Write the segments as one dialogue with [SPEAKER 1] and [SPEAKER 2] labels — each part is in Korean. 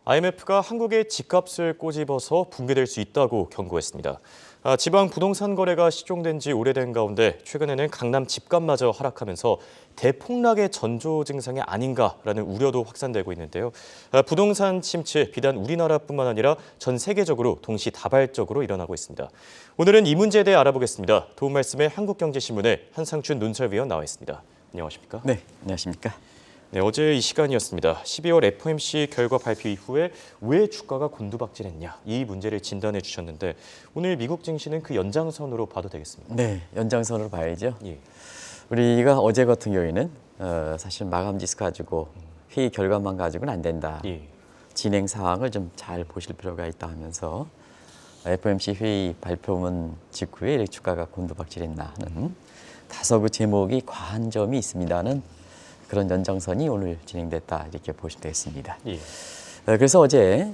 [SPEAKER 1] IMF가 한국의 집값을 꼬집어서 붕괴될 수 있다고 경고했습니다. 지방 부동산 거래가 시종된 지 오래된 가운데 최근에는 강남 집값마저 하락하면서 대폭락의 전조 증상이 아닌가라는 우려도 확산되고 있는데요. 부동산 침체 비단 우리나라뿐만 아니라 전 세계적으로 동시다발적으로 일어나고 있습니다. 오늘은 이 문제에 대해 알아보겠습니다. 도움 말씀에 한국경제신문의 한상춘 논설위원 나와 있습니다. 안녕하십니까?
[SPEAKER 2] 네, 안녕하십니까?
[SPEAKER 1] 네, 어제 이 시간이었습니다. 12월 FOMC 결과 발표 이후에 왜 주가가 곤두박질했냐 이 문제를 진단해 주셨는데 오늘 미국 증시는 그 연장선으로 봐도 되겠습니다.
[SPEAKER 2] 네, 연장선으로 봐야죠.
[SPEAKER 1] 예.
[SPEAKER 2] 우리가 어제 같은 경우에는 사실 마감 지수 가지고 회의 결과만 가지고는 안 된다.
[SPEAKER 1] 예.
[SPEAKER 2] 진행 상황을 좀 잘 보실 필요가 있다 하면서 FOMC 회의 발표문 직후에 이렇게 주가가 곤두박질했나 하는 다소 그 제목이 과한 점이 있습니다는 그런 연장선이 오늘 진행됐다 이렇게 보시면 되겠습니다.
[SPEAKER 1] 예.
[SPEAKER 2] 그래서 어제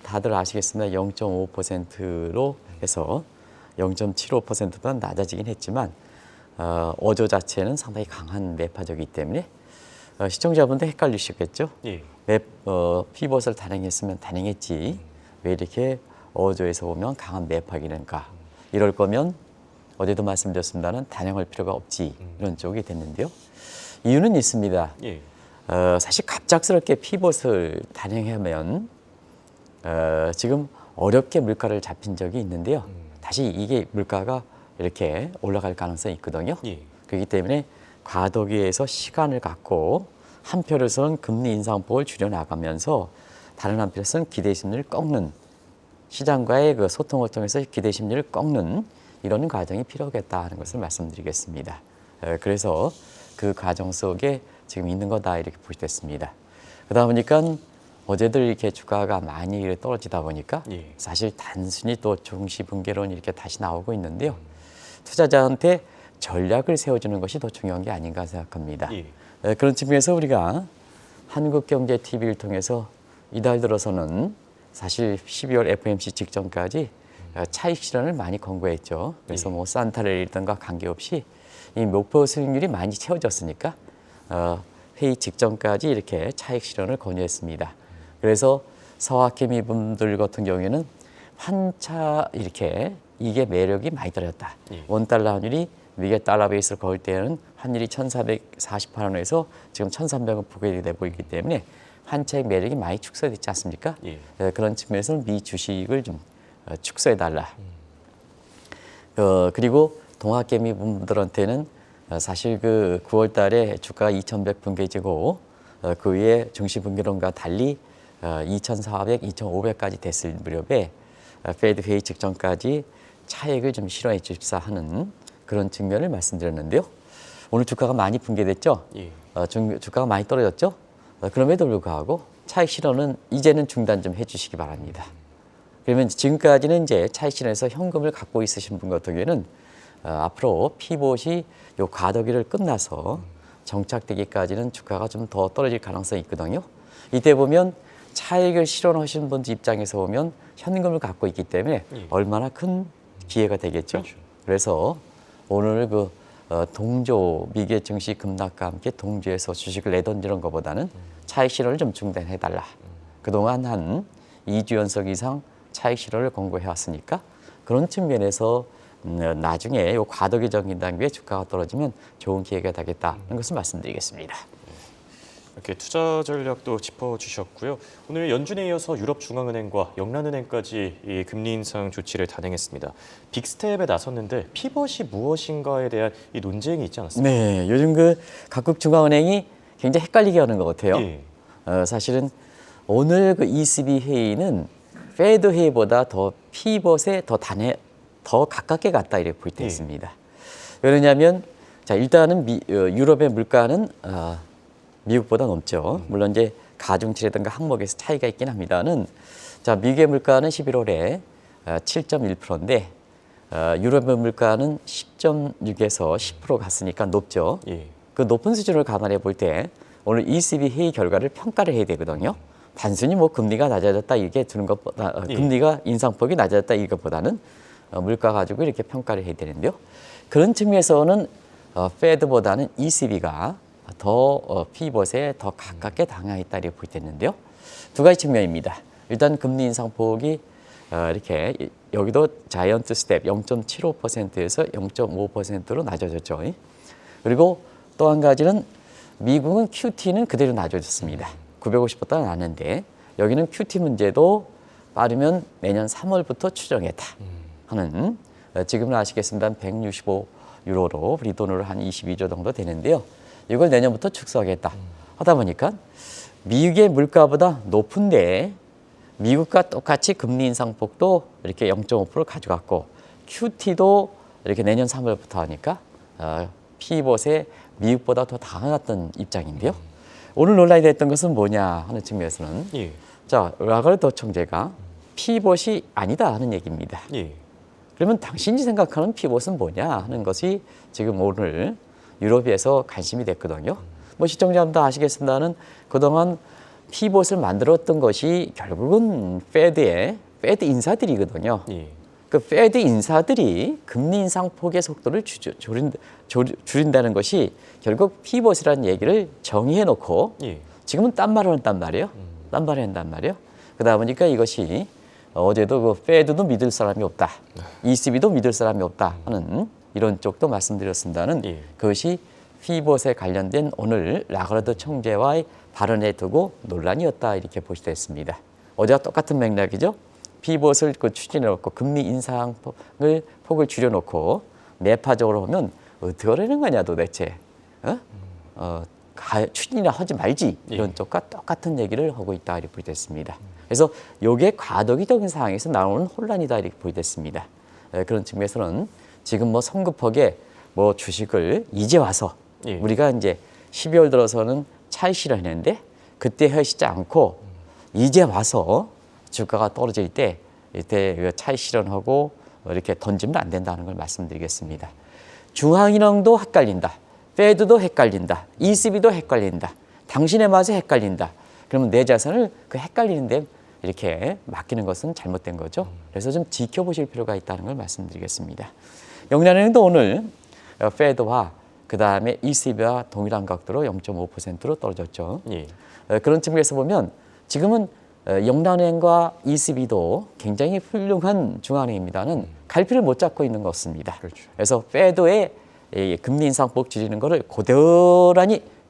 [SPEAKER 2] 다들 아시겠습니다. 0.5%로 해서 0.75%보다 낮아지긴 했지만 어조 자체는 상당히 강한 매파적이기 때문에 시청자분들 헷갈리시겠죠.
[SPEAKER 1] 예.
[SPEAKER 2] 피벗을 단행했으면 단행했지 왜 이렇게 어조에서 보면 강한 매파기는가. 이럴 거면 어제도 말씀드렸습니다는 단행할 필요가 없지 이런 쪽이 됐는데요. 이유는 있습니다.
[SPEAKER 1] 예.
[SPEAKER 2] 사실 갑작스럽게 피벗을 단행하면 지금 어렵게 물가를 잡힌 적이 있는데요. 다시 이게 물가가 이렇게 올라갈 가능성이 있거든요.
[SPEAKER 1] 예.
[SPEAKER 2] 그렇기 때문에 과도기에서 시간을 갖고 한편으로서는 금리 인상폭을 줄여나가면서 다른 한편에서는 기대 심리를 꺾는 시장과의 그 소통을 통해서 기대 심리를 꺾는 이런 과정이 필요하겠다 하는 것을 말씀드리겠습니다. 그래서 그 과정 속에 지금 있는 거다 이렇게 보시됐습니다. 그러다 보니까 어제들 이렇게 주가가 많이 떨어지다 보니까
[SPEAKER 1] 예.
[SPEAKER 2] 사실 단순히 또 종시 붕괴론이 이렇게 다시 나오고 있는데요. 투자자한테 전략을 세워주는 것이 더 중요한 게 아닌가 생각합니다.
[SPEAKER 1] 예.
[SPEAKER 2] 그런 측면에서 우리가 한국경제TV를 통해서 이달 들어서는 사실 12월 FOMC 직전까지 차익 실현을 많이 권고했죠. 그래서 뭐 산타렐이든가 관계없이 이 목표 수익률이 많이 채워졌으니까 회의 직전까지 이렇게 차익 실현을 권유했습니다. 그래서 서학개미 분들 같은 경우에는 환차 이렇게 이게 매력이 많이 떨어졌다.
[SPEAKER 1] 예.
[SPEAKER 2] 원달러 환율이 미개 달러 베이스를 거울 때는 환율이 1,448원에서 지금 1,300원 부근이 되고 있기 때문에 환차의 매력이 많이 축소됐지 않습니까?
[SPEAKER 1] 예.
[SPEAKER 2] 그런 측면에서는 미 주식을 좀 축소해달라. 그리고 동학개미 분들한테는 사실 그 9월 달에 주가가 2,100 붕괴지고 그 위에 증시 붕괴론과 달리 2,400, 2,500까지 됐을 무렵에 페드 회의 직전까지 차익을 좀 실현해 주십사 하는 그런 측면을 말씀드렸는데요. 오늘 주가가 많이 붕괴됐죠.
[SPEAKER 1] 예.
[SPEAKER 2] 주가가 많이 떨어졌죠. 그럼에도 불구하고 차익 실현은 이제는 중단 좀 해주시기 바랍니다. 그러면 지금까지는 이제 차익 실현에서 현금을 갖고 있으신 분 같은 경우에는 앞으로 피봇이 요 과도기를 끝나서 정착되기까지는 주가가 좀 더 떨어질 가능성이 있거든요. 이때 보면 차익을 실현하신 분들 입장에서 보면 현금을 갖고 있기 때문에 얼마나 큰 기회가 되겠죠.
[SPEAKER 1] 그렇죠.
[SPEAKER 2] 그래서 오늘 동조 미개 증시 급락과 함께 동조에서 주식을 내던지는 것보다는 차익 실현을 좀 중단해달라. 그동안 한 2주 연속 이상 차익 실현을 권고해 왔으니까 그런 측면에서 나중에 요 과도기적인 단계에 주가가 떨어지면 좋은 기회가 되겠다는 것을 말씀드리겠습니다.
[SPEAKER 1] 이렇게 투자 전략도 짚어주셨고요. 오늘 연준에 이어서 유럽중앙은행과 영란은행까지 이 금리 인상 조치를 단행했습니다. 빅스텝에 나섰는데 피벗이 무엇인가에 대한 이 논쟁이 있지 않았습니까?
[SPEAKER 2] 네, 요즘 각국 중앙은행이 굉장히 헷갈리게 하는 것 같아요.
[SPEAKER 1] 예.
[SPEAKER 2] 사실은 오늘 ECB 회의는 페드 회의보다 더 피벗에 더 가깝게 갔다 이렇게 볼 때 있습니다. 왜냐하면 자 일단은 유럽의 물가는 미국보다 높죠. 물론 이제 가중치라든가 항목에서 차이가 있긴 합니다는 자 미국의 물가는 11월에 7.1%인데 유럽의 물가는 10.6에서 10% 갔으니까 높죠.
[SPEAKER 1] 예.
[SPEAKER 2] 그 높은 수준을 감안해 볼 때 오늘 ECB 회의 결과를 평가를 해야 되거든요. 단순히 뭐 금리가 낮아졌다 이게 두는 것보다 금리가 인상폭이 낮아졌다 이것보다는 물가 가지고 이렇게 평가를 해야 되는데요. 그런 측면에서는 페드보다는 ECB가 더 피벗에 더 가깝게 당황했다 이렇게 볼 때 있는데요. 두 가지 측면입니다. 일단 금리 인상폭이 이렇게 여기도 자이언트 스텝 0.75%에서 0.5%로 낮아졌죠. 그리고 또 한 가지는 미국은 QT는 그대로 낮아졌습니다. 950보다 낮는데 여기는 QT 문제도 빠르면 내년 3월부터 추정했다 하는 지금은 아시겠습니다. 165유로로 우리 돈으로 한 22조 정도 되는데요. 이걸 내년부터 축소하겠다 하다 보니까 미국의 물가보다 높은데 미국과 똑같이 금리 인상폭도 이렇게 0.5% 가져갔고 QT도 이렇게 내년 3월부터 하니까 피벗에 미국보다 더 당황했던 입장인데요. 오늘 논란이 됐던 것은 뭐냐 하는 측면에서는
[SPEAKER 1] 예.
[SPEAKER 2] 자, 라가르드 총재가 피벗이 아니다 하는 얘기입니다.
[SPEAKER 1] 예.
[SPEAKER 2] 그러면 당신이 생각하는 피벗은 뭐냐 하는 것이 지금 오늘 유럽에서 관심이 됐거든요. 뭐 시청자분도 아시겠습니다는 그동안 피벗을 만들었던 것이 결국은 페드 인사들이거든요.
[SPEAKER 1] 예.
[SPEAKER 2] 그 페드 인사들이 금리 인상 폭의 속도를 줄인다는 것이 결국 피벗이라는 얘기를 정의해 놓고
[SPEAKER 1] 예.
[SPEAKER 2] 지금은 딴 말을 한단 말이에요. 딴 말을 한단 말이에요. 그러다 보니까 이것이 어제도 그 페드도 믿을 사람이 없다. ECB도 믿을 사람이 없다 하는 이런 쪽도 말씀드렸습니다는
[SPEAKER 1] 예.
[SPEAKER 2] 그것이 피벗에 관련된 오늘 라가르드 총재와의 발언에 두고 논란이었다 이렇게 보시도 했습니다. 어제와 똑같은 맥락이죠. 피벗을 추진해놓고 금리 인상폭을 줄여놓고 매파적으로 보면 어떻게 하려는 거냐 도대체. 추진이나 하지 말지 이런 쪽과 똑같은 얘기를 하고 있다 이렇게 보이됐습니다. 그래서 이게 과도기적인 상황에서 나오는 혼란이다 이렇게 보이됐습니다. 그런 측면에서는 지금 뭐 성급하게 뭐 주식을 이제 와서
[SPEAKER 1] 예.
[SPEAKER 2] 우리가 이제 12월 들어서는 차익 실현했는데 그때 하시지 않고 이제 와서 주가가 떨어질 때 이때 차익 실현하고 이렇게 던지면 안 된다는 걸 말씀드리겠습니다. 중앙은행도 헷갈린다. 페드도 헷갈린다. ECB도 헷갈린다. 당신의 맛에 헷갈린다. 그러면 내 자산을 그 헷갈리는데 이렇게 맡기는 것은 잘못된 거죠. 그래서 좀 지켜보실 필요가 있다는 걸 말씀드리겠습니다. 영란은행도 오늘 페드와 그 다음에 ECB와 동일한 각도로 0.5%로 떨어졌죠.
[SPEAKER 1] 예.
[SPEAKER 2] 그런 측면에서 보면 지금은 영란은행과 ECB도 굉장히 훌륭한 중앙은행입니다는 갈피를 못 잡고 있는 것 같습니다.
[SPEAKER 1] 그렇죠.
[SPEAKER 2] 그래서 페드의 금리 인상폭 줄이는 것을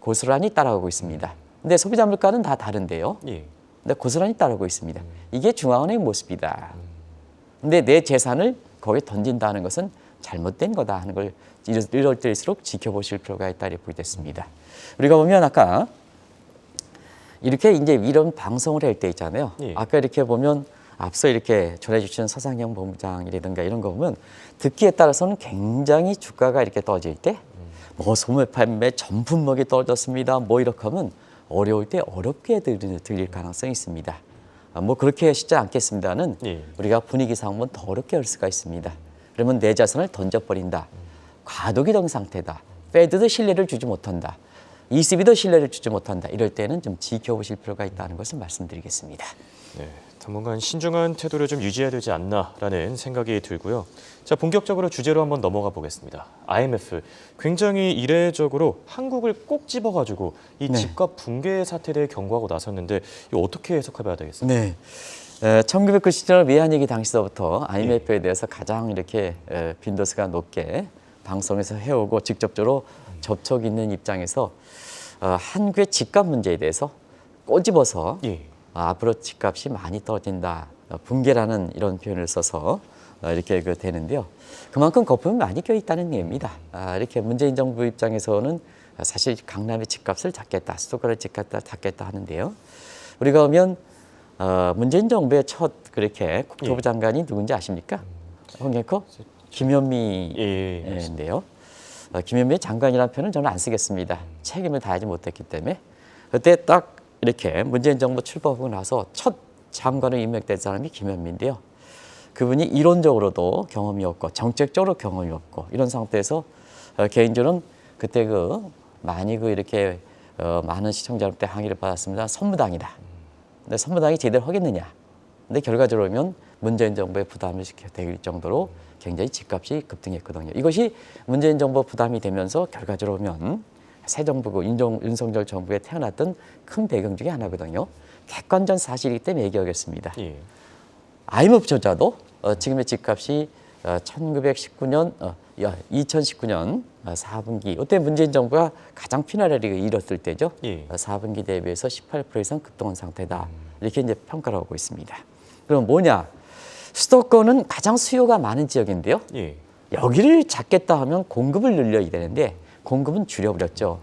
[SPEAKER 2] 고스란히 따라가고 있습니다. 근데 소비자 물가는 다 다른데요.
[SPEAKER 1] 예.
[SPEAKER 2] 근데 고스란히 따르고 있습니다. 이게 중앙은행 모습이다. 근데 내 재산을 거기에 던진다는 것은 잘못된 거다 하는 걸 이럴 때일수록 지켜보실 필요가 있다 이렇게 보겠습니다. 우리가 보면 아까 이렇게 이제 이런 방송을 할 때 있잖아요.
[SPEAKER 1] 예.
[SPEAKER 2] 아까 이렇게 보면 앞서 이렇게 전해주신 서상영 본부장이라든가 이런 거 보면 듣기에 따라서는 굉장히 주가가 이렇게 떨어질 때 뭐 소매 판매 전 품목이 떨어졌습니다. 뭐 이렇게 하면 어려울 때 어렵게 들릴 가능성이 있습니다. 뭐 그렇게 하시지 않겠습니다는
[SPEAKER 1] 예.
[SPEAKER 2] 우리가 분위기상 보면 더 어렵게 할 수가 있습니다. 그러면 내 자산을 던져버린다. 과도기적 상태다. 페드도 신뢰를 주지 못한다. ECB도 신뢰를 주지 못한다. 이럴 때는 좀 지켜보실 필요가 있다는 것을 말씀드리겠습니다.
[SPEAKER 1] 네, 당분간 신중한 태도를 좀 유지해야 되지 않나라는 생각이 들고요. 자, 본격적으로 주제로 한번 넘어가 보겠습니다. IMF 굉장히 이례적으로 한국을 꼭 집어가지고 이
[SPEAKER 2] 네.
[SPEAKER 1] 집값 붕괴 사태에 대해 경고하고 나섰는데 이거 어떻게 해석해봐야 되겠습니까?
[SPEAKER 2] 네. 1997년 외환위기 당시서부터 IMF에 대해서 가장 이렇게 빈도수가 높게 방송에서 해오고 직접적으로 접촉 있는 입장에서 한국의 집값 문제에 대해서 꼬집어서
[SPEAKER 1] 예.
[SPEAKER 2] 앞으로 집값이 많이 떨어진다. 붕괴라는 이런 표현을 써서 이렇게 되는데요. 그만큼 거품이 많이 껴있다는 얘기입니다. 이렇게 문재인 정부 입장에서는 사실 강남의 집값을 잡겠다, 수도권의 집값을 잡겠다 하는데요. 우리가 보면 문재인 정부의 첫 그렇게 국토부 장관이 누군지 아십니까? 홍영표? 김현미인데요. 김현미 장관이라는 표현은 저는 안 쓰겠습니다. 책임을 다하지 못했기 때문에 그때 딱 이렇게 문재인 정부 출범하고 나서 첫 장관으로 임명된 사람이 김현미인데요. 그분이 이론적으로도 경험이 없고 정책적으로 경험이 없고 이런 상태에서 개인적으로는 그때 많이 이렇게 많은 시청자한테 항의를 받았습니다. 선무당이다. 근데 선무당이 제대로 하겠느냐. 근데 결과적으로 보면 문재인 정부에 부담을 될 정도로 굉장히 집값이 급등했거든요. 이것이 문재인 정부 부담이 되면서 결과적으로 보면 새 정부고 윤석열 정부에 태어났던 큰 배경 중에 하나거든요. 객관적 사실이기 때문에 얘기하겠습니다.
[SPEAKER 1] 예.
[SPEAKER 2] IMF조차도 지금의 집값이 1919년, 2019년 4분기 이때 문재인 정부가 가장 피날레를 잃었을 때죠.
[SPEAKER 1] 예.
[SPEAKER 2] 4분기 대비해서 18% 이상 급등한 상태다. 이렇게 이제 평가를 하고 있습니다. 그럼 뭐냐? 수도권은 가장 수요가 많은 지역인데요.
[SPEAKER 1] 예.
[SPEAKER 2] 여기를 잡겠다 하면 공급을 늘려야 되는데 공급은 줄여버렸죠.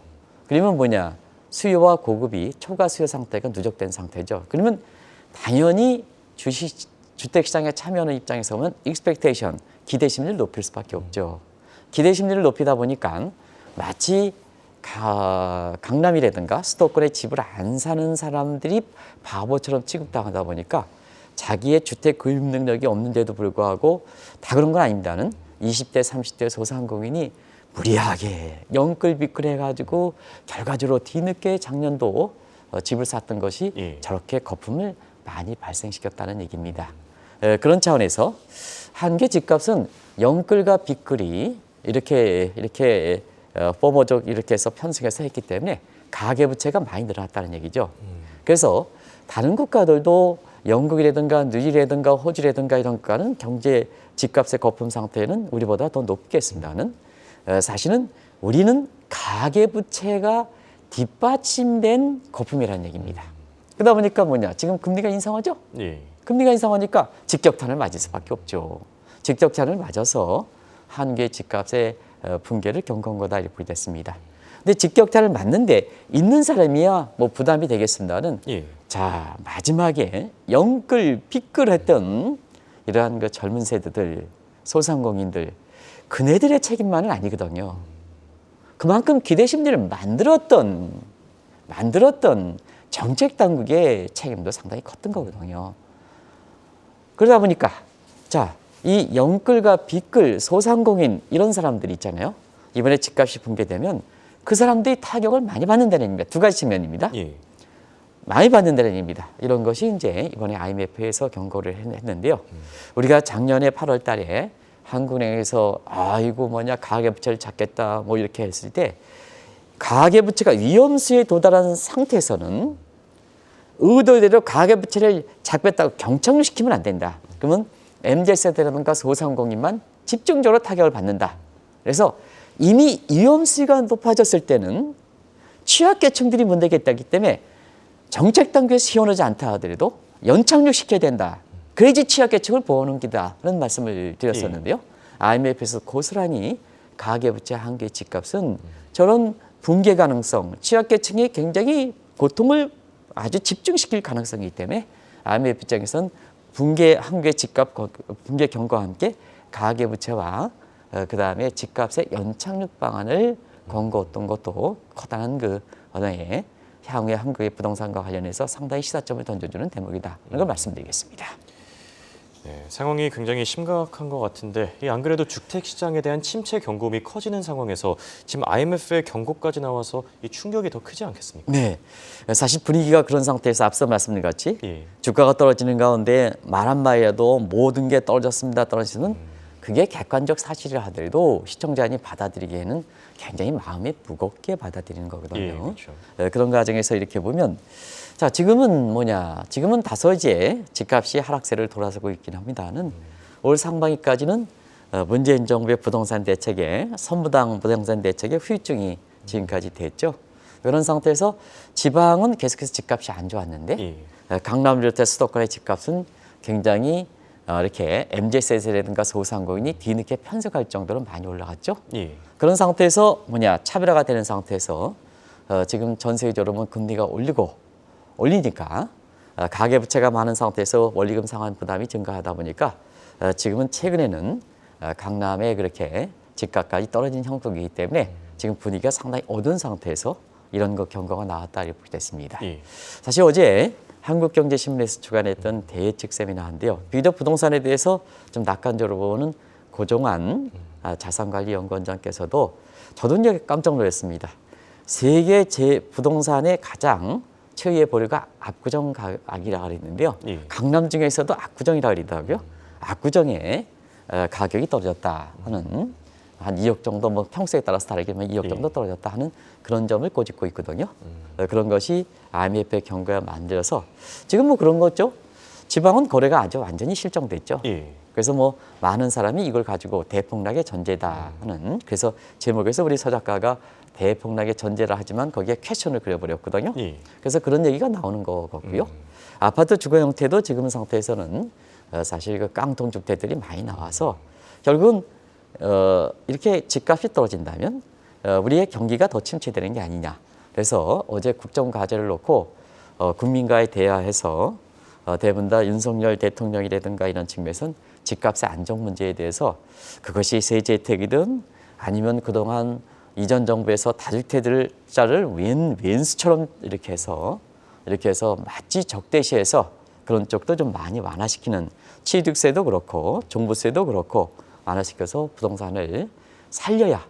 [SPEAKER 2] 그러면 뭐냐? 수요와 공급이 초과 수요 상태가 누적된 상태죠. 그러면 당연히 주택시장에 참여하는 입장에서 보면 expectation, 기대 심리를 높일 수밖에 없죠. 기대 심리를 높이다 보니까 마치 강남이라든가 수도권에 집을 안 사는 사람들이 바보처럼 취급당하다 보니까 자기의 주택 구입 능력이 없는데도 불구하고 다 그런 건 아닙니다는 20대, 30대 소상공인이 무리하게 영끌비끌 해가지고 결과적으로 뒤늦게 작년도 집을 샀던 것이
[SPEAKER 1] 예.
[SPEAKER 2] 저렇게 거품을 많이 발생시켰다는 얘기입니다. 그런 차원에서 한개 집값은 영끌과 빗끌이 이렇게 포머족 이렇게 해서 편승해서 했기 때문에 가계부채가 많이 늘어났다는 얘기죠. 그래서 다른 국가들도 영국이라든가 뉴질이라든가 호주라든가 이런 국가는 경제 집값의 거품 상태는 우리보다 더 높겠습니다는 사실은 우리는 가계부채가 뒷받침된 거품이라는 얘기입니다. 그러다 보니까 뭐냐? 지금 금리가 인상하죠?
[SPEAKER 1] 예.
[SPEAKER 2] 금리가 인상하니까 직격탄을 맞을 수밖에 없죠. 직격탄을 맞아서 한국의 집값의 붕괴를 경고한 거다 이렇게 됐습니다. 근데 직격탄을 맞는데 있는 사람이야 뭐 부담이 되겠습니다는
[SPEAKER 1] 예.
[SPEAKER 2] 자 마지막에 영끌 빗끌했던 이러한 그 젊은 세대들 소상공인들 그네들의 책임만은 아니거든요. 그만큼 기대 심리를 만들었던 정책 당국의 책임도 상당히 컸던 거거든요. 그러다 보니까 자, 이 영끌과 빗끌 소상공인 이런 사람들이 있잖아요. 이번에 집값이 붕괴되면 그 사람들이 타격을 많이 받는다는 얘기입니다. 두 가지 측면입니다.
[SPEAKER 1] 예.
[SPEAKER 2] 많이 받는다는 얘기입니다. 이런 것이 이제 이번에 IMF에서 경고를 했는데요. 우리가 작년에 8월 달에 한국은행에서 아이고 뭐냐 가계부채를 잡겠다 뭐 이렇게 했을 때 가계부채가 위험수에 도달한 상태에서는 의도대로 가계부채를 잡겠다고 경청시키면 안 된다. 그러면 MZ세대라든가 소상공인만 집중적으로 타격을 받는다. 그래서 이미 위험수가 높아졌을 때는 취약계층들이 문제가 있기 때문에 정책 단계에서 시원하지 않다 하더라도 연착륙시켜야 된다. 그래야지 취약계층을 보호하는 기다. 그런 말씀을 드렸었는데요. IMF에서 고스란히 가계부채 한개 집값은 저런 붕괴 가능성, 취약계층이 굉장히 고통을 아주 집중시킬 가능성이기 때문에 IMF 입장에서는 한국의 집값 붕괴 경고와 함께 가계부채와 그다음에 집값의 연착륙 방안을 권고했던 것도 커다란 그 언어의 향후의 한국의 부동산과 관련해서 상당히 시사점을 던져주는 대목이다. 이런 걸 말씀드리겠습니다.
[SPEAKER 1] 네, 상황이 굉장히 심각한 것 같은데 안 그래도 주택 시장에 대한 침체 경고음이 커지는 상황에서 지금 IMF의 경고까지 나와서 이 충격이 더 크지 않겠습니까?
[SPEAKER 2] 네, 사실 분위기가 그런 상태에서 앞서 말씀드린 것 같이
[SPEAKER 1] 예.
[SPEAKER 2] 주가가 떨어지는 가운데 말 한마디라도 모든 게 떨어졌습니다. 떨어지는 그게 객관적 사실이라 하더라도 시청자님 받아들이기에는 굉장히 마음이 무겁게 받아들이는 거거든요.
[SPEAKER 1] 예, 그렇죠.
[SPEAKER 2] 그런 과정에서 이렇게 보면 자 지금은 뭐냐? 지금은 다소 이제 집값이 하락세를 돌아서고 있긴 합니다는 올 상반기까지는 문재인 정부의 부동산 대책에 선무당 부동산 대책의 후유증이 지금까지 됐죠. 이런 상태에서 지방은 계속해서 집값이 안 좋았는데
[SPEAKER 1] 예.
[SPEAKER 2] 강남 비롯해 수도권의 집값은 굉장히 이렇게 MZ세대라든가 소상공인이 뒤늦게 편승할 정도로 많이 올라갔죠.
[SPEAKER 1] 예.
[SPEAKER 2] 그런 상태에서 뭐냐 차별화가 되는 상태에서 지금 전 세계적으로 보면 금리가 올리니까 가계부채가 많은 상태에서 원리금 상환 부담이 증가하다 보니까 지금은 최근에는 강남에 그렇게 집값까지 떨어진 형국이기 때문에 지금 분위기가 상당히 어두운 상태에서 이런 거 경고가 나왔다 이렇게 됐습니다.
[SPEAKER 1] 예.
[SPEAKER 2] 사실 어제 한국경제신문에서 주관했던 대예측 세미나인데요. 비교적 부동산에 대해서 좀 낙관적으로 보는 고종환 자산관리연구원장께서도 저도 이제 깜짝 놀랐습니다. 세계 부동산의 가장 최후의 보류가 압구정이라고 그랬는데요.
[SPEAKER 1] 예.
[SPEAKER 2] 강남 중에서도 압구정이라고 그러더라고요. 압구정의 가격이 떨어졌다 하는 한 2억 정도, 뭐 평수에 따라서 다르겠지만 2억
[SPEAKER 1] 예.
[SPEAKER 2] 정도 떨어졌다 하는 그런 점을 꼬집고 있거든요. 그런 것이 IMF의 경고가 만들어서 지금 뭐 그런 거죠. 지방은 거래가 아주 완전히 실종됐죠.
[SPEAKER 1] 예.
[SPEAKER 2] 그래서 뭐 많은 사람이 이걸 가지고 대폭락의 전제다 하는, 그래서 제목에서 우리 서 작가가 대폭락의 전제라 하지만 거기에 퀘션을 그려버렸거든요.
[SPEAKER 1] 예.
[SPEAKER 2] 그래서 그런 얘기가 나오는 거 같고요. 아파트 주거 형태도 지금 상태에서는 사실 그 깡통 주택들이 많이 나와서 결국은 이렇게 집값이 떨어진다면 우리의 경기가 더 침체되는 게 아니냐. 그래서 어제 국정과제를 놓고 국민과의 대화해서 대부분 다 윤석열 대통령이라든가 이런 측면에서는 집값의 안정 문제에 대해서 그것이 세제 혜택이든 아니면 그동안 이전 정부에서 다주택자를 왼수처럼 이렇게 해서 마치 적대시해서 그런 쪽도 좀 많이 완화시키는, 취득세도 그렇고 종부세도 그렇고 완화시켜서 부동산을 살려야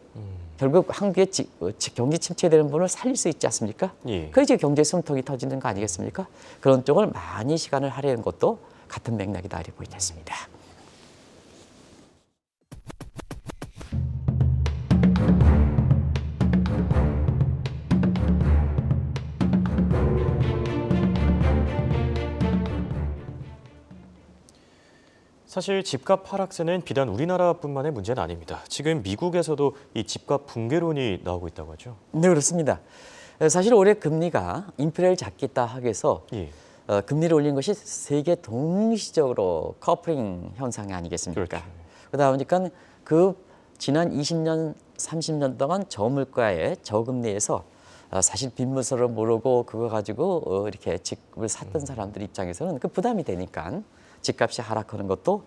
[SPEAKER 2] 결국 한국의 경기 침체되는 부분을 살릴 수 있지 않습니까?
[SPEAKER 1] 예.
[SPEAKER 2] 그래야 이제 경제 숨통이 터지는 거 아니겠습니까? 그런 쪽을 많이 시간을 할애하는 것도 같은 맥락이다 이렇게 보이겠습니다.
[SPEAKER 1] 사실 집값 하락세는 비단 우리나라뿐만의 문제는 아닙니다. 지금 미국에서도 이 집값 붕괴론이 나오고 있다고 하죠.
[SPEAKER 2] 네, 그렇습니다. 사실 올해 금리가 인플레를 잡겠다 하기 위해서
[SPEAKER 1] 예.
[SPEAKER 2] 금리를 올린 것이 세계 동시적으로 커플링 현상이 아니겠습니까?
[SPEAKER 1] 그렇죠.
[SPEAKER 2] 그러다 보니까 그 지난 20년, 30년 동안 저물가의 저금리에서 사실 빈부서를 모르고 그거 가지고 이렇게 집을 샀던 사람들 입장에서는 그 부담이 되니까 집값이 하락하는 것도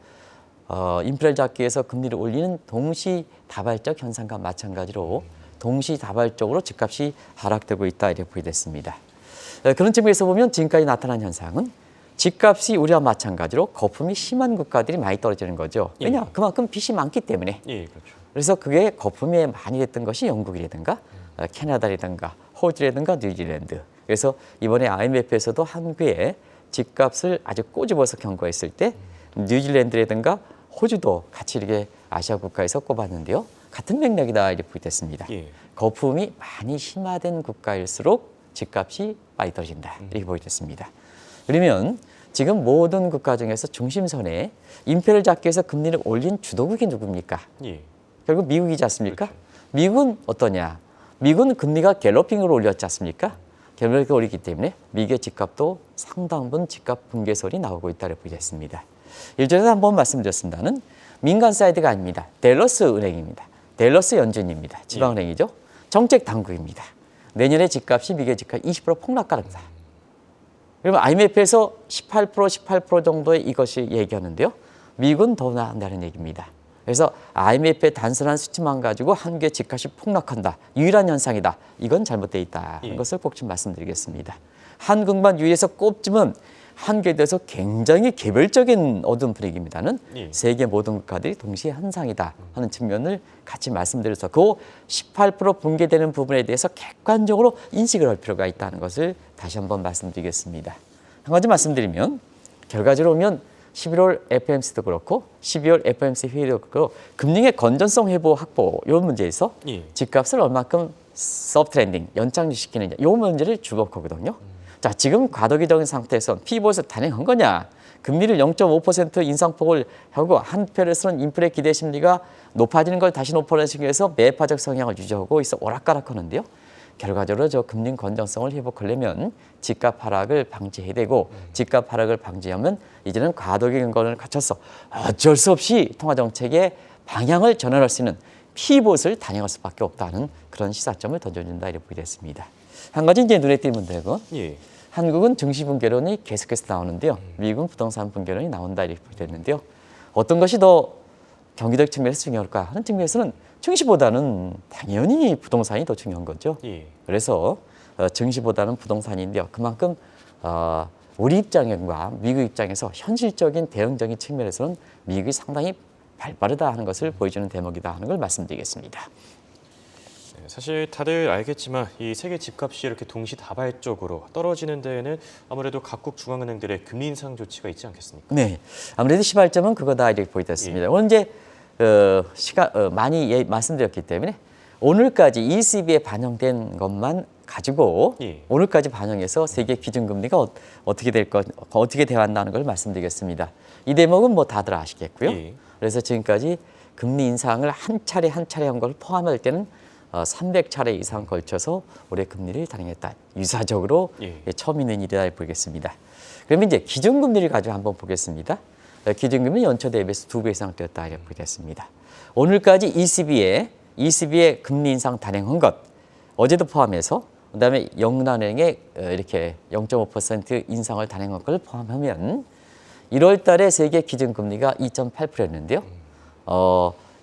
[SPEAKER 2] 인플레를 잡기 위해서 금리를 올리는 동시다발적 현상과 마찬가지로 동시다발적으로 집값이 하락되고 있다 이렇게 보이겠습니다. 그런 측면에서 보면 지금까지 나타난 현상은 집값이 우리와 마찬가지로 거품이 심한 국가들이 많이 떨어지는 거죠. 왜냐? 그만큼 빚이 많기 때문에.
[SPEAKER 1] 예, 그렇죠.
[SPEAKER 2] 그래서 그게 거품이 많이 됐던 것이 영국이라든가 캐나다라든가 호주라든가 뉴질랜드. 그래서 이번에 IMF에서도 한국의 집값을 아주 꼬집어서 경고했을 때 뉴질랜드라든가 호주도 같이 이렇게 아시아 국가에서 꼽았는데요. 같은 맥락이다 이렇게 보겠습니다.
[SPEAKER 1] 예.
[SPEAKER 2] 거품이 많이 심화된 국가일수록 집값이 많이 떨어진다 이렇게 보겠습니다. 그러면 지금 모든 국가 중에서 중심선에 인플레를 잡기 위해서 금리를 올린 주도국이 누굽니까?
[SPEAKER 1] 예.
[SPEAKER 2] 결국 미국이지 않습니까?
[SPEAKER 1] 그렇죠.
[SPEAKER 2] 미국은 어떠냐? 미국은 금리가 갤러핑으로 올렸지 않습니까? 갤러핑을 올리기 때문에 미국의 집값도 상당 부분 집값 붕괴설이 나오고 있다고 보겠습니다. 일전에 한번 말씀드렸습니다는 민간 사이드가 아닙니다. 댈러스 은행입니다. 댈러스 연준입니다. 지방은행이죠. 정책 당국입니다. 내년에 집값이 미국의 집값 20% 폭락가능하다. 그러면 IMF에서 18% 정도의 이것이 얘기하는데요. 미국은 더 나간다는 얘기입니다. 그래서 IMF의 단순한 수치만 가지고 한국의 집값이 폭락한다. 유일한 현상이다. 이건 잘못되어 있다는 것을 꼭 좀 말씀드리겠습니다. 한국만 유의해서 꼽지면 한국에 대해서 굉장히 개별적인 어두운 분위기입니다는 세계 모든 국가들이 동시에 현상이다 하는 측면을 같이 말씀드려서 그 18% 붕괴되는 부분에 대해서 객관적으로 인식을 할 필요가 있다는 것을 다시 한번 말씀드리겠습니다. 한 가지 말씀드리면 결과적으로 보면 11월 FOMC도 그렇고 12월 FOMC 회의도 그렇고 금융의 건전성 회복 확보 이런 문제에서 집값을 얼마큼 서브트렌딩 연착륙시키느냐 이 문제를 주목하거든요. 자, 지금 과도기적인 상태에서 피벗을 단행한 거냐? 금리를 0.5% 인상폭을 하고 한편에서는 인플레 기대 심리가 높아지는 걸 다시 높아지기 위해서 매파적 성향을 유지하고 있어 오락가락하는데요. 결과적으로 저 금리 건전성을 회복하려면 집값 하락을 방지해야 되고 집값 하락을 방지하면 이제는 과도기 근거를 갖춰서 어쩔 수 없이 통화정책의 방향을 전환할 수 있는 피벗을 단행할 수밖에 없다는 그런 시사점을 던져준다 이렇게 보겠습니다. 한 가지 이제 눈에 띄는 문제고 한국은 증시 붕괴론이 계속해서 나오는데요. 미국은 부동산 붕괴론이 나온다 이렇게 보겠는데요. 어떤 것이 더 경기적 측면에서 중요할까 하는 측면에서는 증시보다는 당연히 부동산이 더 중요한 거죠. 그래서 증시보다는 부동산인데요. 그만큼 우리 입장과 미국 입장에서 현실적인 대응적인 측면에서는 미국이 상당히 발빠르다 하는 것을 보여주는 대목이다 하는 걸 말씀드리겠습니다.
[SPEAKER 1] 사실 다들 알겠지만 이 세계 집값이 이렇게 동시다발적으로 떨어지는 데에는 아무래도 각국 중앙은행들의 금리 인상 조치가 있지 않겠습니까?
[SPEAKER 2] 네, 아무래도 시발점은 그거다 이렇게 보이겠습니다. 오늘 이제 많이 말씀드렸기 때문에 오늘까지 ECB에 반영된 것만 가지고
[SPEAKER 1] 예.
[SPEAKER 2] 오늘까지 반영해서 세계 기준금리가 어떻게 어떻게 되었나는 걸 말씀드리겠습니다. 이 대목은 뭐 다들 아시겠고요.
[SPEAKER 1] 예.
[SPEAKER 2] 그래서 지금까지 금리 인상을 한 차례 한 걸 포함할 때는 300차례 이상 걸쳐서 올해 금리를 단행했다. 유사적으로
[SPEAKER 1] 예.
[SPEAKER 2] 처음 있는 일이라 보겠습니다. 그러면 이제 기준금리를 가지고 한번 보겠습니다. 기준금리 연초 대비해서 2배 이상 뛰었다 이렇게 보겠습니다. 오늘까지 ECB의 금리 인상 단행한 것 어제도 포함해서 그다음에 영란은행에 이렇게 0.5% 인상을 단행한 걸 포함하면 1월 달에 세계 기준금리가 2.8%였는데요.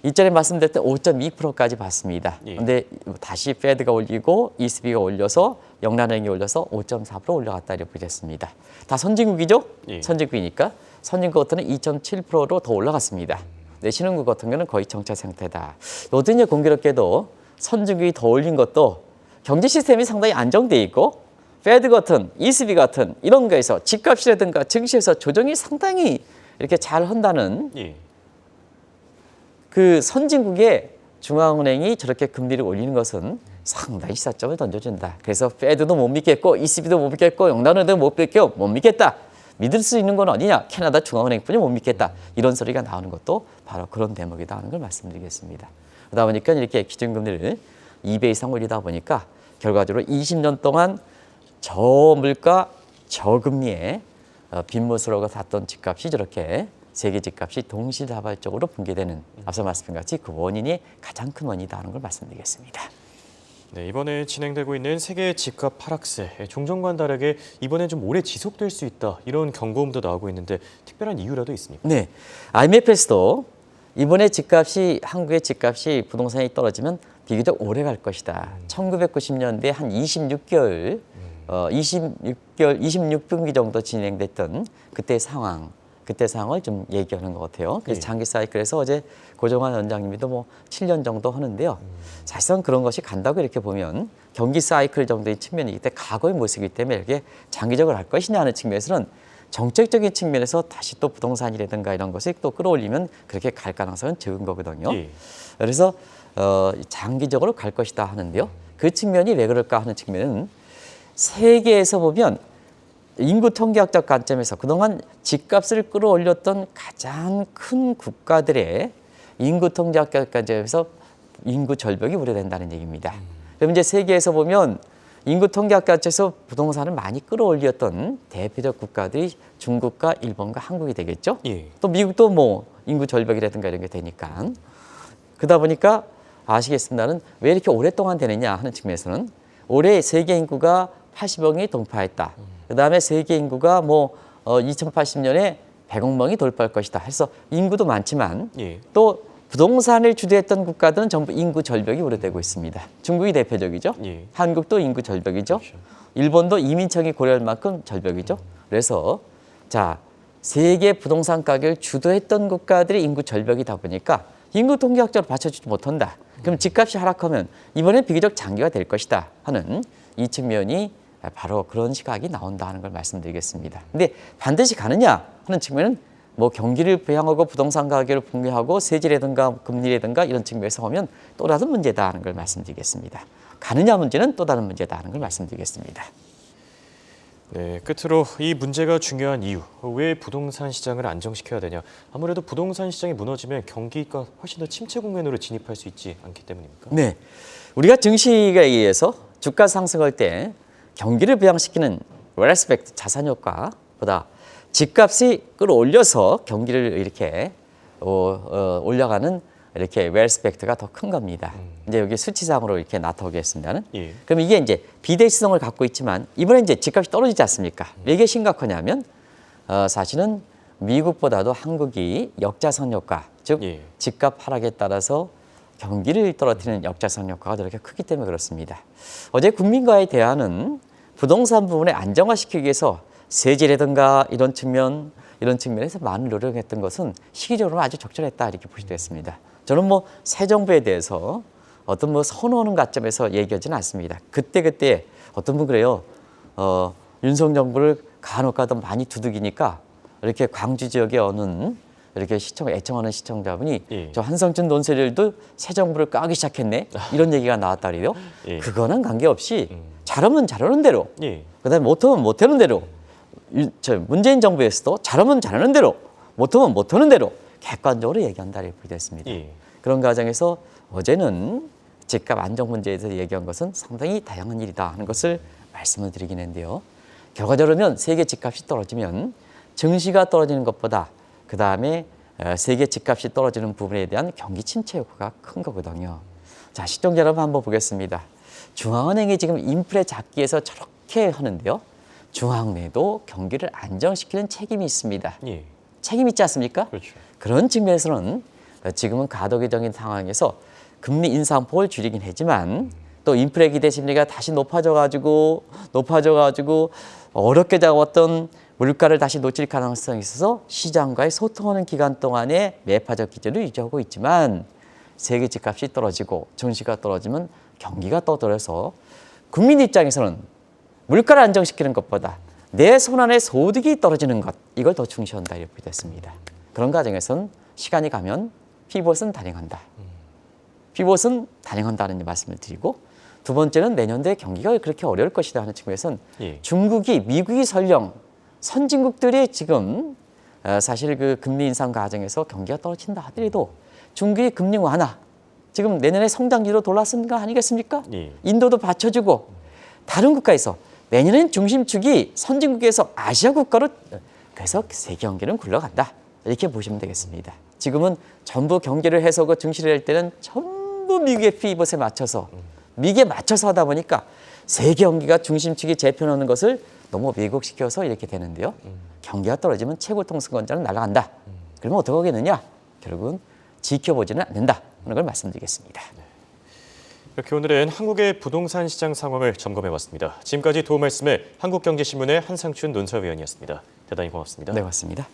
[SPEAKER 2] 이전에 말씀드렸던 5.2%까지 봤습니다.
[SPEAKER 1] 예.
[SPEAKER 2] 그런데 다시 페드가 올리고 ECB가 올려서 영란은행이 올려서 5.4% 올라갔다 이렇게 보겠습니다. 다 선진국이죠?
[SPEAKER 1] 예.
[SPEAKER 2] 선진국이니까 선진국 같은 경우는 2.7%로 더 올라갔습니다. 네, 신흥국 같은 경우는 거의 정체 상태다. 요즘 이제 공교롭게도 선진국이 더 올린 것도 경제 시스템이 상당히 안정돼 있고 페드 같은 ECB 같은 이런 거에서 집값이라든가 증시에서 조정이 상당히 이렇게 잘 한다는
[SPEAKER 1] 예.
[SPEAKER 2] 그 선진국의 중앙은행이 저렇게 금리를 올리는 것은 상당히 시사점을 던져준다. 그래서 페드도 못 믿겠고 ECB도 못 믿겠고 영란은행도 못 믿겠다. 믿을 수 있는 건 어디냐? 캐나다 중앙은행뿐이 못 믿겠다. 이런 소리가 나오는 것도 바로 그런 대목이다 하는 걸 말씀드리겠습니다. 그러다 보니까 이렇게 기준금리를 2배 이상 올리다 보니까 결과적으로 20년 동안 저물가 저금리에 빈무스러워 샀던 집값이 저렇게 세계 집값이 동시다발적으로 붕괴되는 앞서 말씀드린 같이 그 원인이 가장 큰 원인이다 하는 걸 말씀드리겠습니다.
[SPEAKER 1] 네, 이번에 진행되고 있는 세계 집값 하락세, 종전과는 다르게 이번에 좀 오래 지속될 수 있다 이런 경고음도 나오고 있는데 특별한 이유라도 있습니까?
[SPEAKER 2] 네, IMF에서도 이번에 한국의 집값이 부동산이 떨어지면 비교적 오래 갈 것이다. 1990년대 한 26개월, 26분기 정도 진행됐던 그때 상황을 좀 얘기하는 것 같아요. 그래서
[SPEAKER 1] 예.
[SPEAKER 2] 장기 사이클에서 어제 고종환 원장님도 뭐 7년 정도 하는데요. 사실상 그런 것이 간다고 이렇게 보면 경기 사이클 정도의 측면이기 때문에 과거의 모습이기 때문에 이렇게 장기적으로 할 것이냐 하는 측면에서는 정책적인 측면에서 다시 또 부동산이라든가 이런 것을 또 끌어올리면 그렇게 갈 가능성은 적은 거거든요.
[SPEAKER 1] 예.
[SPEAKER 2] 그래서 장기적으로 갈 것이다 하는데요. 그 측면이 왜 그럴까 하는 측면은 세계에서 보면 인구 통계학적 관점에서 그동안 집값을 끌어올렸던 가장 큰 국가들의 인구 통계학적 관점에서 인구 절벽이 우려된다는 얘기입니다. 그럼 이제 세계에서 보면 인구 통계학 관점에서 부동산을 많이 끌어올렸던 대표적 국가들이 중국과 일본과 한국이 되겠죠.
[SPEAKER 1] 예.
[SPEAKER 2] 또 미국도 뭐 인구 절벽이라든가 이런 게 되니까. 그러다 보니까 아시겠습니다는 왜 이렇게 오랫동안 되느냐 하는 측면에서는 올해 세계 인구가 80억이 동파했다. 그다음에 세계 인구가 2080년에 100억 명이 돌파할 것이다. 해서 인구도 많지만
[SPEAKER 1] 예.
[SPEAKER 2] 또 부동산을 주도했던 국가들은 전부 인구 절벽이 우려되고 있습니다. 중국이 대표적이죠.
[SPEAKER 1] 예.
[SPEAKER 2] 한국도 인구 절벽이죠.
[SPEAKER 1] 그렇죠.
[SPEAKER 2] 일본도 이민청이 고려할 만큼 절벽이죠. 그래서 세계 부동산 가격을 주도했던 국가들이 인구 절벽이다 보니까 인구 통계학적으로 받쳐주지 못한다. 그럼 집값이 하락하면 이번에 비교적 장기가 될 것이다 하는 이 측면이 바로 그런 시각이 나온다 하는 걸 말씀드리겠습니다. 근데 반드시 가느냐 하는 측면은 경기를 부양하고 부동산 가격을 붕괴하고 세제라든가 금리라든가 이런 측면에서 보면 또 다른 문제다 하는 걸 말씀드리겠습니다. 가느냐 문제는 또 다른 문제다 하는 걸 말씀드리겠습니다.
[SPEAKER 1] 네, 끝으로 이 문제가 중요한 이유, 왜 부동산 시장을 안정시켜야 되냐. 아무래도 부동산 시장이 무너지면 경기가 훨씬 더 침체 국면으로 진입할 수 있지 않기 때문입니까?
[SPEAKER 2] 네, 우리가 증시에 의해서 주가 상승할 때 경기를 부양시키는 웰스펙트 자산 효과보다 집값이 끌어올려서 경기를 이렇게 올려가는 이렇게 웰스펙트가 더 큰 겁니다. 이제 여기 수치상으로 이렇게 나타오겠습니다는.
[SPEAKER 1] 예.
[SPEAKER 2] 그럼 이게 이제 비대시성을 갖고 있지만 이번에 이제 집값이 떨어지지 않습니까? 왜 이게 심각하냐면 사실은 미국보다도 한국이 역자선 효과, 즉
[SPEAKER 1] 예.
[SPEAKER 2] 집값 하락에 따라서 경기를 떨어뜨리는 역자선 효과가 그렇게 크기 때문에 그렇습니다. 어제 국민과의 대화는 부동산 부분을 안정화시키기 위해서 세제라든가 이런 측면에서 많은 노력을 했던 것은 시기적으로 아주 적절했다 이렇게 보시겠습니다. 저는 새 정부에 대해서 어떤 선호하는 관점에서 얘기하지는 않습니다. 그때 어떤 분 그래요. 윤석 정부를 간혹가다 많이 두들기니까 이렇게 광주 지역에 어느 이렇게 애청하는 시청자분이
[SPEAKER 1] 예.
[SPEAKER 2] 저 한성춘 논설위원도 새 정부를 까기 시작했네 이런 얘기가 나왔다 그래요.
[SPEAKER 1] 예.
[SPEAKER 2] 그거는 관계없이 잘하면 잘하는 대로,
[SPEAKER 1] 예.
[SPEAKER 2] 그다음에 못하면 못하는 대로, 문재인 정부에서도 잘하면 잘하는 대로, 못하면 못하는 대로 객관적으로 얘기한다 이렇게 됐습니다.
[SPEAKER 1] 예.
[SPEAKER 2] 그런 과정에서 어제는 집값 안정 문제에 대해서 얘기한 것은 상당히 다양한 일이다 하는 것을 말씀을 드리긴 했는데요. 결과적으로는 세계 집값이 떨어지면 증시가 떨어지는 것보다 그 다음에 세계 집값이 떨어지는 부분에 대한 경기 침체 효과가 큰 거거든요. 자, 시청자 여러분 한번 보겠습니다. 중앙은행이 지금 인플레 잡기 위해서 저렇게 하는데요. 중앙은행도 경기를 안정시키는 책임이 있습니다.
[SPEAKER 1] 예.
[SPEAKER 2] 책임 있지 않습니까?
[SPEAKER 1] 그렇죠.
[SPEAKER 2] 그런 측면에서는 지금은 가덕의적인 상황에서 금리 인상폭을 줄이긴 하지만 또 인플레 기대 심리가 다시 높아져가지고 어렵게 잡았던 물가를 다시 놓칠 가능성이 있어서 시장과의 소통하는 기간 동안에 매파적 기조를 유지하고 있지만 세계 집값이 떨어지고 증시가 떨어지면 경기가 떠들어서 국민 입장에서는 물가를 안정시키는 것보다 내 손안에 소득이 떨어지는 것 이걸 더 중시한다 이렇게 됐습니다. 그런 과정에서는 시간이 가면 피벗은 단행한다. 피벗은 단행한다는 말씀을 드리고 두 번째는 내년도에 경기가 그렇게 어려울 것이다 하는 측면에서는
[SPEAKER 1] 예.
[SPEAKER 2] 중국이 미국이 설령 선진국들이 지금 사실 그 금리 인상 과정에서 경기가 떨어진다 하더라도 중국의 금리 완화 지금 내년에 성장기로 돌아선 거 아니겠습니까?
[SPEAKER 1] 예.
[SPEAKER 2] 인도도 받쳐주고 다른 국가에서 내년엔 중심축이 선진국에서 아시아 국가로 그래서 세계 경기는 굴러간다 이렇게 보시면 되겠습니다. 지금은 전부 경기를 해서고 증시를 할 때는 전부 미국의 피벗에 맞춰서 미국에 맞춰서 하다 보니까 세계 경기가 중심축이 재편하는 것을 너무 왜곡시켜서 이렇게 되는데요. 경기가 떨어지면 최고 통수권자는 날아간다. 그러면 어떻게 하겠느냐? 결국은 지켜보지는 않는다 하는 걸 말씀드리겠습니다.
[SPEAKER 1] 이렇게 오늘은 한국의 부동산 시장 상황을 점검해봤습니다. 지금까지 도움 말씀에 한국경제신문의 한상춘 논설위원이었습니다. 대단히 고맙습니다.
[SPEAKER 2] 네, 맞습니다.